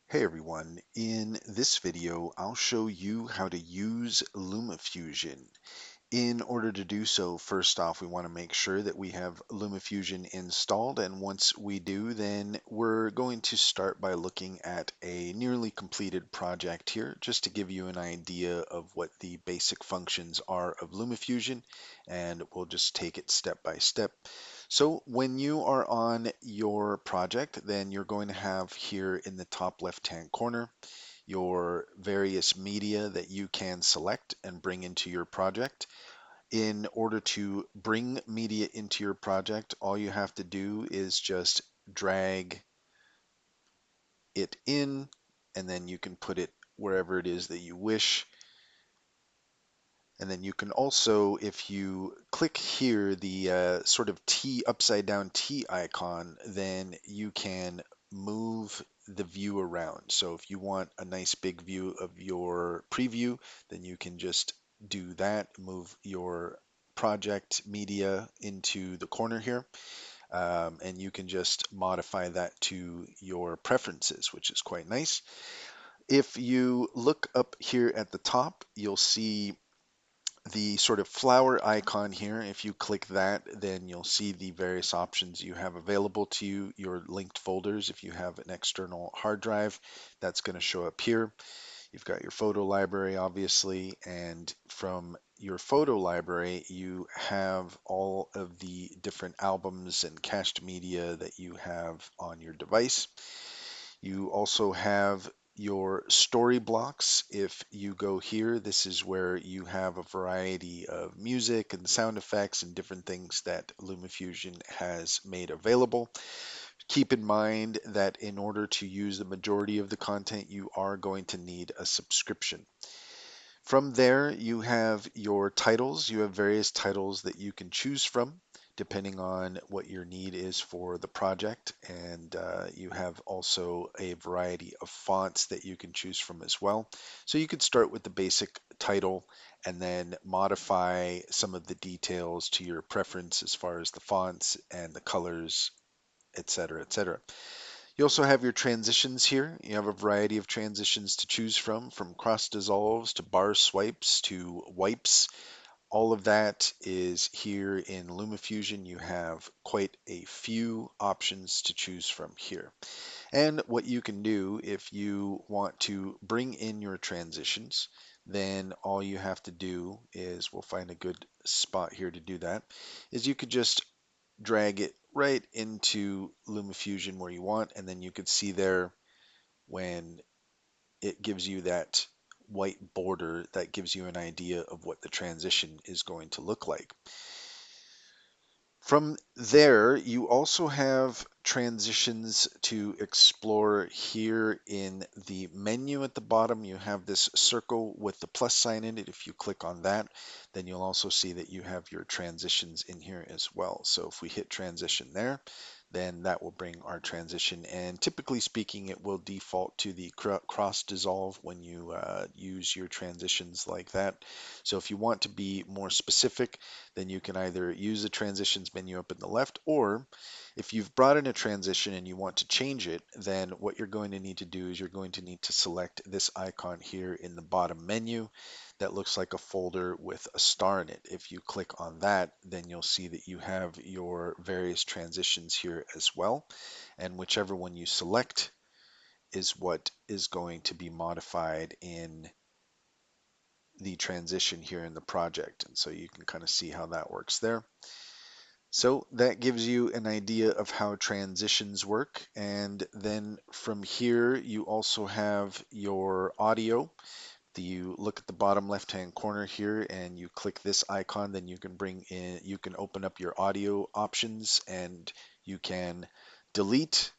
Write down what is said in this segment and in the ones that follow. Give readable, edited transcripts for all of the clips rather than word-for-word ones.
Hey everyone, in this video I'll show you how to use Lumafusion. In order to do so, first off we want to make sure that we have Lumafusion installed, and once we do, then we're going to start by looking at a nearly completed project here just to give you an idea of what the basic functions are of Lumafusion, and we'll just take it step by step. So when you are on your project, then you're going to have here in the top left-hand corner your various media that you can select and bring into your project. In order to bring media into your project, all you have to do is just drag it in, and then you can put it wherever it is that you wish. And then you can also, if you click here, the sort of T, upside down T icon, then you can move the view around. So if you want a nice big view of your preview, then you can just do that, move your project media into the corner here. And you can just modify that to your preferences, which is quite nice. If you look up here at the top, you'll see the sort of flower icon here. If you click that, then you'll see the various options you have available to you, your linked folders. If you have an external hard drive, that's going to show up here. You've got your photo library, obviously, and from your photo library, you have all of the different albums and cached media that you have on your device. You also have your story blocks. If you go here, this is where you have a variety of music and sound effects and different things that LumaFusion has made available. Keep in mind that in order to use the majority of the content, you are going to need a subscription. From there, you have your titles. You have various titles that you can choose from depending on what your need is for the project. And you have also a variety of fonts that you can choose from as well. So you could start with the basic title and then modify some of the details to your preference as far as the fonts and the colors, etc., etc. You also have your transitions here. You have a variety of transitions to choose from cross dissolves to bar swipes to wipes. All of that is here in LumaFusion. You have quite a few options to choose from here. And what you can do if you want to bring in your transitions, then all you have to do is, we'll find a good spot here to do that, is you could just drag it right into LumaFusion where you want, and then you could see there when it gives you that white border, that gives you an idea of what the transition is going to look like. From there, you also have transitions to explore here in the menu at the bottom. You have this circle with the plus sign in it. If you click on that, then you'll also see that you have your transitions in here as well. So if we hit transition there, then that will bring our transition. And typically speaking, it will default to the cross dissolve when you use your transitions like that. So if you want to be more specific, then you can either use the transitions menu up in the left, or if you've brought in a transition and you want to change it, then what you're going to need to do is you're going to need to select this icon here in the bottom menu that looks like a folder with a star in it. If you click on that, then you'll see that you have your various transitions here as well, and whichever one you select is what is going to be modified in the transition here in the project. And so you can kind of see how that works there. So that gives you an idea of how transitions work. And then from here, you also have your audio. You look at the bottom left-hand corner here and you click this icon, then you can bring in, you can open up your audio options, and you can delete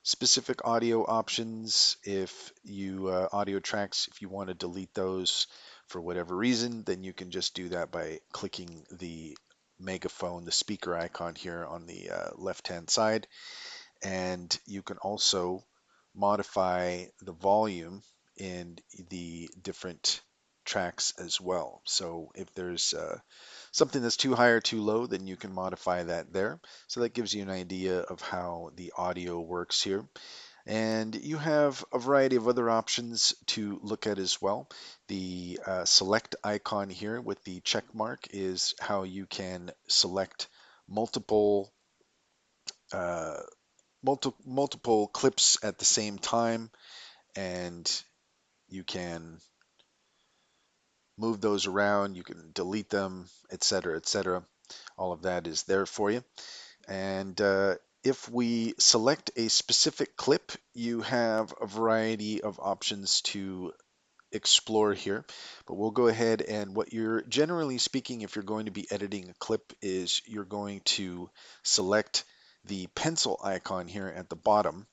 specific audio options. If you audio tracks, if you want to delete those for whatever reason, then you can just do that by clicking the megaphone, the speaker icon here on the left hand side. And you can also modify the volume in the different tracks as well. So if there's something that's too high or too low, then you can modify that there. So that gives you an idea of how the audio works here. And you have a variety of other options to look at as well. The select icon here with the check mark is how you can select multiple uh, multiple clips at the same time, and you can move those around, you can delete them, etc., etc. All of that is there for you. And if we select a specific clip, you have a variety of options to explore here. But we'll go ahead, and what you're generally speaking, if you're going to be editing a clip, is you're going to select the pencil icon here at the bottom.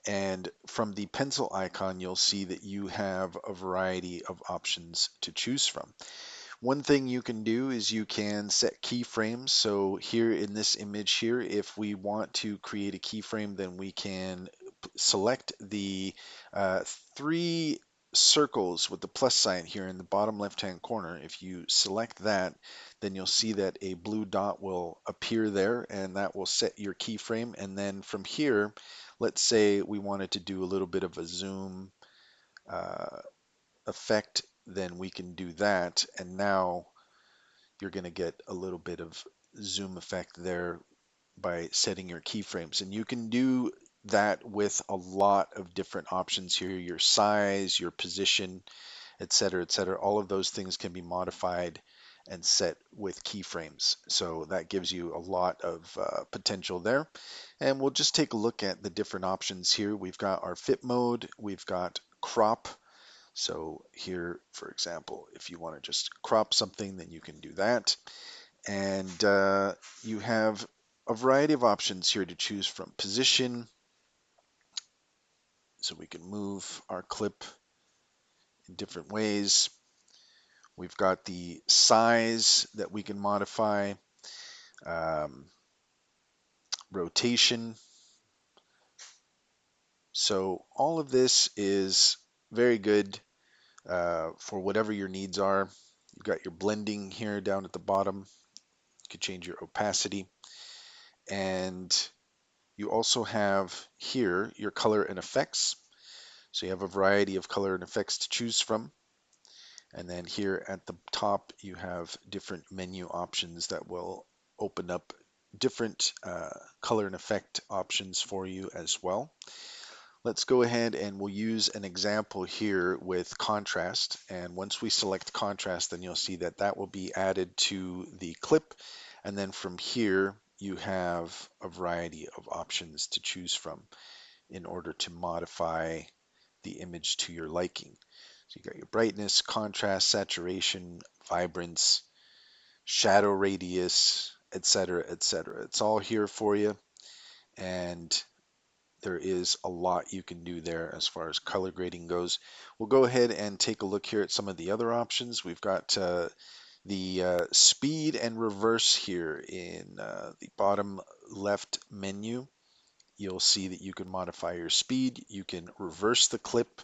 And from the pencil icon, you'll see that you have a variety of options to choose from. One thing you can do is you can set keyframes. So here in this image here, if we want to create a keyframe, then we can select the uh, three circles with the plus sign here in the bottom left hand corner. If you select that, then you'll see that a blue dot will appear there, and that will set your keyframe. And then from here, let's say we wanted to do a little bit of a zoom uh, effect, then we can do that. And now you're going to get a little bit of zoom effect there by setting your keyframes. And you can do that with a lot of different options here, your size, your position, etc., etc. All of those things can be modified and set with keyframes. So that gives you a lot of potential there. And we'll just take a look at the different options here. We've got our fit mode, we've got crop. So here, for example, if you want to just crop something, then you can do that. And you have a variety of options here to choose from. Position, so we can move our clip in different ways. We've got the size that we can modify, um, rotation. So all of this is very good for whatever your needs are. You've got your blending here down at the bottom. You can change your opacity. And you also have here your color and effects. So you have a variety of color and effects to choose from. And then here at the top, you have different menu options that will open up different color and effect options for you as well. Let's go ahead and we'll use an example here with contrast. And once we select contrast, then you'll see that that will be added to the clip. And then from here, you have a variety of options to choose from in order to modify the image to your liking. So you got your brightness, contrast, saturation, vibrance, shadow radius, etc., etc. It's all here for you, and there is a lot you can do there as far as color grading goes. We'll go ahead and take a look here at some of the other options. We've got the speed and reverse here in the bottom left menu. You'll see that you can modify your speed, you can reverse the clip,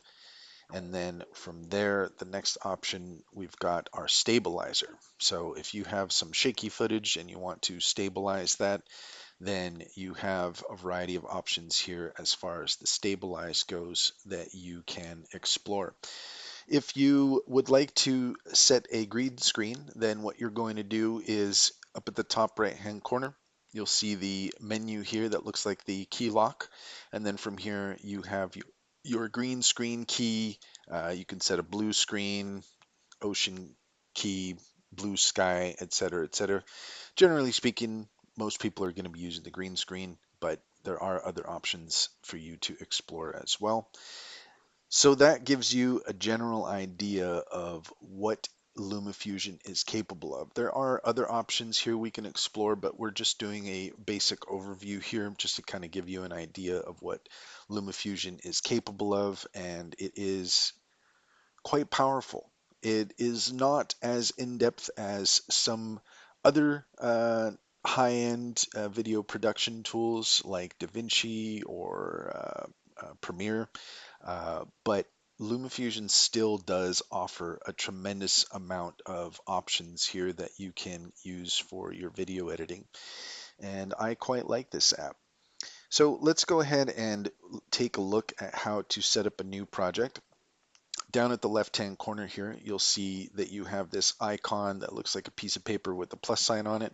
and then from there, the next option, we've got our stabilizer. So if you have some shaky footage and you want to stabilize that, then you have a variety of options here as far as the stabilize goes that you can explore. If you would like to set a green screen, then what you're going to do is up at the top right hand corner, you'll see the menu here that looks like the key lock. And then from here, you have your green screen key. You can set a blue screen, ocean key, blue sky, etc., etc. Generally speaking, most people are going to be using the green screen, but there are other options for you to explore as well. So that gives you a general idea of what Lumafusion is capable of. There are other options here we can explore, but we're just doing a basic overview here just to kind of give you an idea of what Lumafusion is capable of, and it is quite powerful. It is not as in-depth as some other high-end video production tools like DaVinci or Premiere, but LumaFusion still does offer a tremendous amount of options here that you can use for your video editing. And I quite like this app. So let's go ahead and take a look at how to set up a new project. Down at the left-hand corner here, you'll see that you have this icon that looks like a piece of paper with a plus sign on it.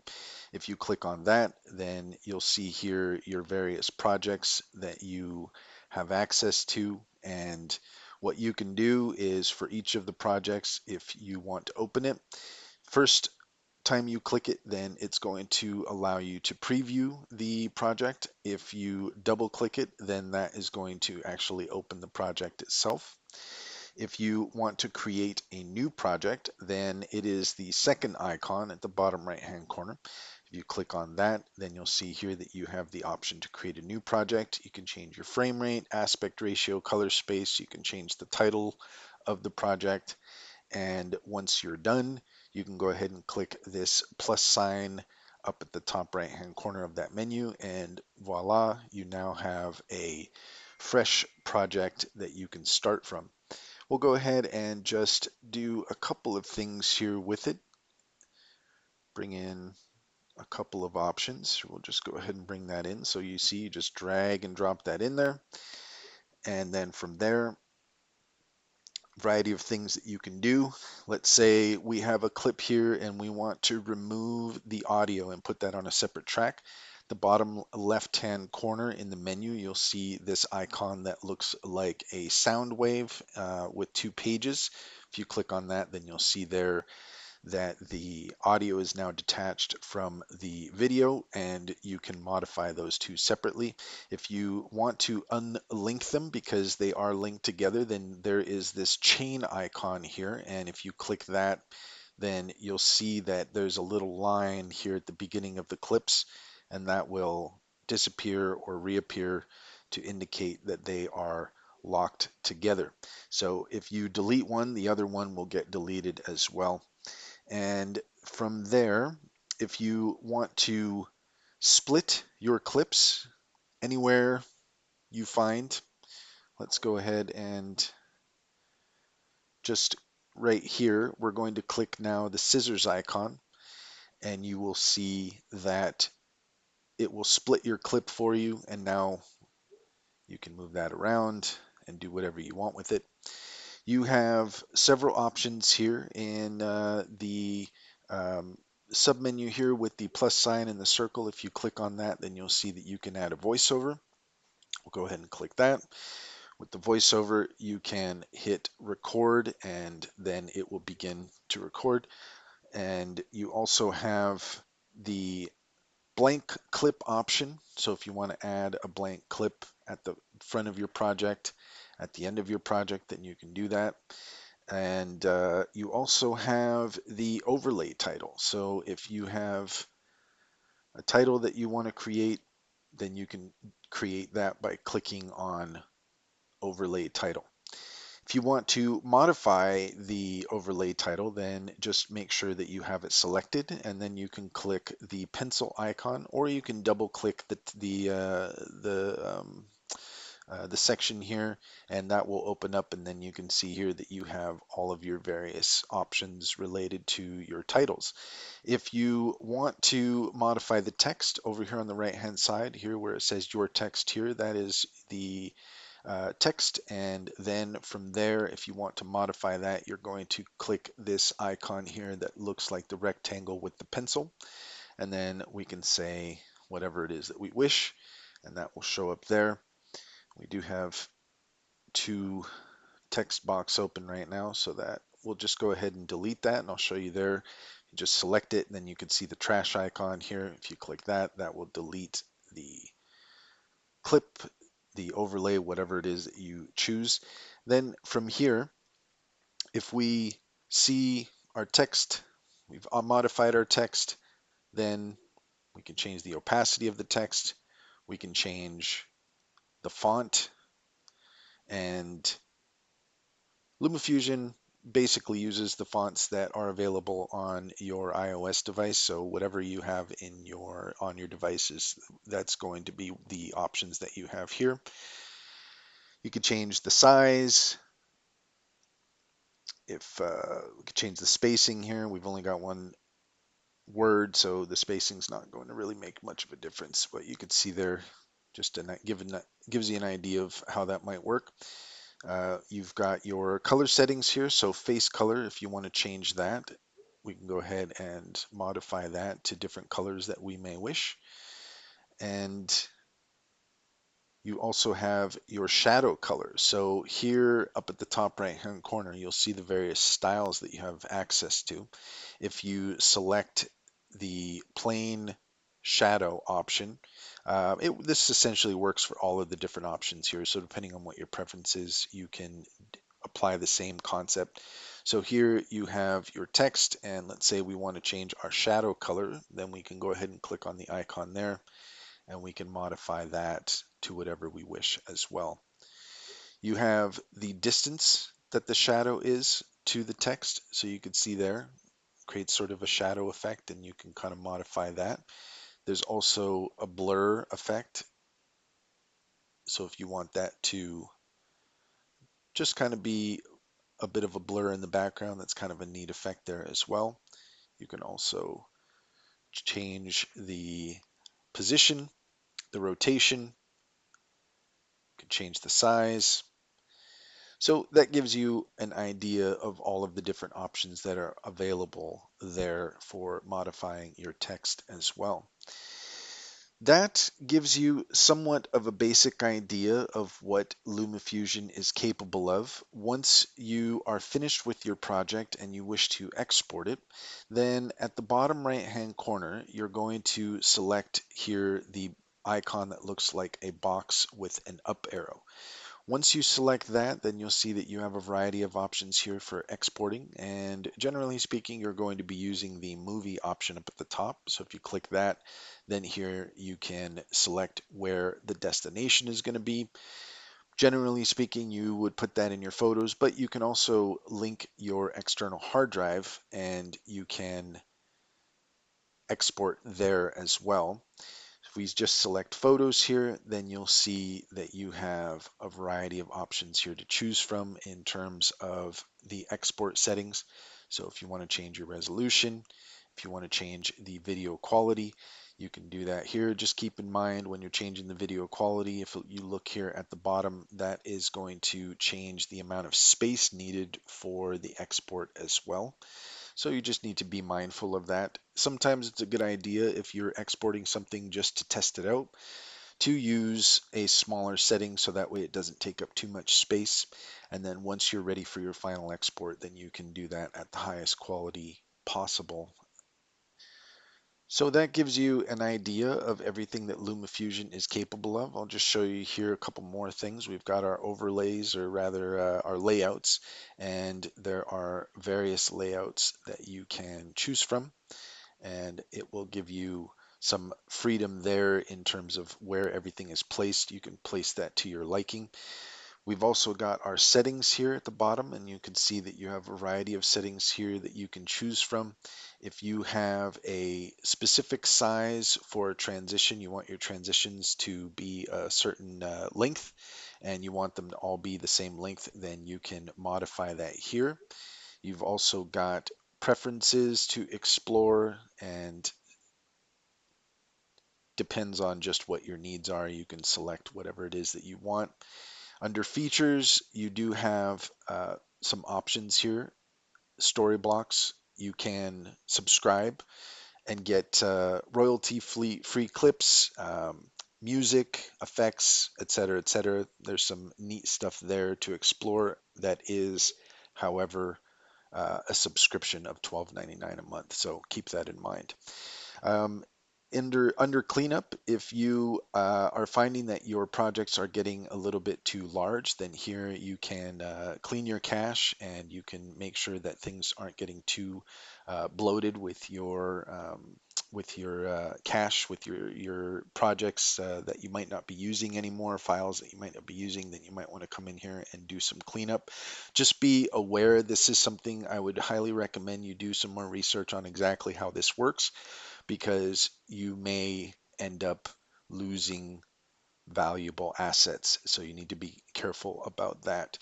If you click on that, then you'll see here your various projects that you have access to. And what you can do is for each of the projects, if you want to open it, first time you click it, then it's going to allow you to preview the project. If you double click it, then that is going to actually open the project itself. If you want to create a new project, then it is the second icon at the bottom right hand corner. If you click on that, then you'll see here that you have the option to create a new project. You can change your frame rate, aspect ratio, color space. You can change the title of the project. And once you're done, you can go ahead and click this plus sign up at the top right hand corner of that menu, and voila, you now have a fresh project that you can start from. We'll go ahead and just do a couple of things here with it. Bring in a couple of options. We'll just go ahead and bring that in. So you see, you just drag and drop that in there. And then from there, variety of things that you can do. Let's say we have a clip here and we want to remove the audio and put that on a separate track. The bottom left-hand corner in the menu, you'll see this icon that looks like a sound wave with two pages. If you click on that, then you'll see there that the audio is now detached from the video, and you can modify those two separately. If you want to unlink them because they are linked together, then there is this chain icon here, and if you click that, then you'll see that there's a little line here at the beginning of the clips, and that will disappear or reappear to indicate that they are locked together. So if you delete one, the other one will get deleted as well. And from there, if you want to split your clips anywhere you find, let's go ahead and just right here, we're going to click now the scissors icon, and you will see that it will split your clip for you. And now you can move that around and do whatever you want with it. You have several options here in the submenu here with the plus sign and the circle. If you click on that, then you'll see that you can add a voiceover. We'll go ahead and click that. With the voiceover, you can hit record and then it will begin to record. And you also have the blank clip option. So if you want to add a blank clip at the front of your project, at the end of your project, then you can do that. And you also have the overlay title. So if you have a title that you want to create, then you can create that by clicking on overlay title. If you want to modify the overlay title, then just make sure that you have it selected, and then you can click the pencil icon, or you can double click the section here, and that will open up, and then you can see here that you have all of your various options related to your titles. If you want to modify the text over here on the right hand side here where it says your text here, that is the text, and then from there, if you want to modify that, you're going to click this icon here that looks like the rectangle with the pencil, and then we can say whatever it is that we wish, and that will show up there. We do have two text box open right now, so that we'll just go ahead and delete that, and I'll show you there. You just select it, and then you can see the trash icon here. If you click that, that will delete the clip, the overlay, whatever it is that you choose. Then from here, if we see our text, we've modified our text, then we can change the opacity of the text, we can change the font, and Lumafusion basically uses the fonts that are available on your iOS device. So whatever you have in on your devices, that's going to be the options that you have here. You could change the size. If we could change the spacing here, we've only got one word, so the spacing's not going to really make much of a difference. But you could see there, Just gives you an idea of how that might work. You've got your color settings here. So face color, if you want to change that, we can go ahead and modify that to different colors that we may wish. And you also have your shadow color. So here up at the top right hand corner, you'll see the various styles that you have access to. If you select the plain shadow option, this essentially works for all of the different options here. So depending on what your preference is, you can apply the same concept. So here you have your text, and let's say we want to change our shadow color, then we can go ahead and click on the icon there, and we can modify that to whatever we wish as well. You have the distance that the shadow is to the text, so you can see there, creates sort of a shadow effect, and you can kind of modify that. There's also a blur effect, so if you want that to just kind of be a bit of a blur in the background, that's kind of a neat effect there as well. You can also change the position, the rotation, you can change the size. So that gives you an idea of all of the different options that are available there for modifying your text as well. That gives you somewhat of a basic idea of what Lumafusion is capable of. Once you are finished with your project and you wish to export it, then at the bottom right hand corner, you're going to select here the icon that looks like a box with an up arrow. Once you select that, then you'll see that you have a variety of options here for exporting. And generally speaking, you're going to be using the movie option up at the top. So if you click that, then here you can select where the destination is going to be. Generally speaking, you would put that in your photos, but you can also link your external hard drive and you can export there as well. If we just select photos here, then you'll see that you have a variety of options here to choose from in terms of the export settings. So if you want to change your resolution, if you want to change the video quality, you can do that here. Just keep in mind when you're changing the video quality, if you look here at the bottom, that is going to change the amount of space needed for the export as well. So you just need to be mindful of that. Sometimes it's a good idea if you're exporting something just to test it out to use a smaller setting so that way it doesn't take up too much space. And then once you're ready for your final export, then you can do that at the highest quality possible. So that gives you an idea of everything that Lumafusion is capable of. I'll just show you here a couple more things. We've got our overlays, or rather our layouts, and there are various layouts that you can choose from, and it will give you some freedom there in terms of where everything is placed. You can place that to your liking. We've also got our settings here at the bottom, and you can see that you have a variety of settings here that you can choose from. If you have a specific size for a transition, you want your transitions to be a certain length, and you want them to all be the same length, then you can modify that here. You've also got preferences to explore, and depends on just what your needs are. You can select whatever it is that you want. Under features, you do have some options here. Story blocks, you can subscribe and get royalty-free clips, music, effects, etc., etc. There's some neat stuff there to explore that is, however, a subscription of $12.99 a month. So keep that in mind. Um, under cleanup, if you are finding that your projects are getting a little bit too large, then here you can clean your cache, and you can make sure that things aren't getting too bloated with your cache, with your projects that you might not be using anymore, files that you might not be using. Then you might want to come in here and do some cleanup. Just be aware, this is something I would highly recommend you do some more research on exactly how this works, because you may end up losing valuable assets. So you need to be careful about that.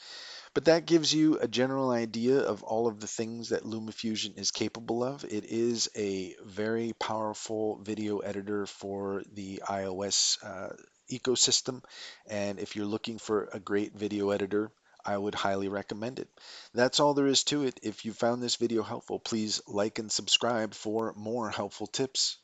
But that gives you a general idea of all of the things that Lumafusion is capable of. It is a very powerful video editor for the iOS ecosystem. And if you're looking for a great video editor, I would highly recommend it. That's all there is to it. If you found this video helpful, please like and subscribe for more helpful tips.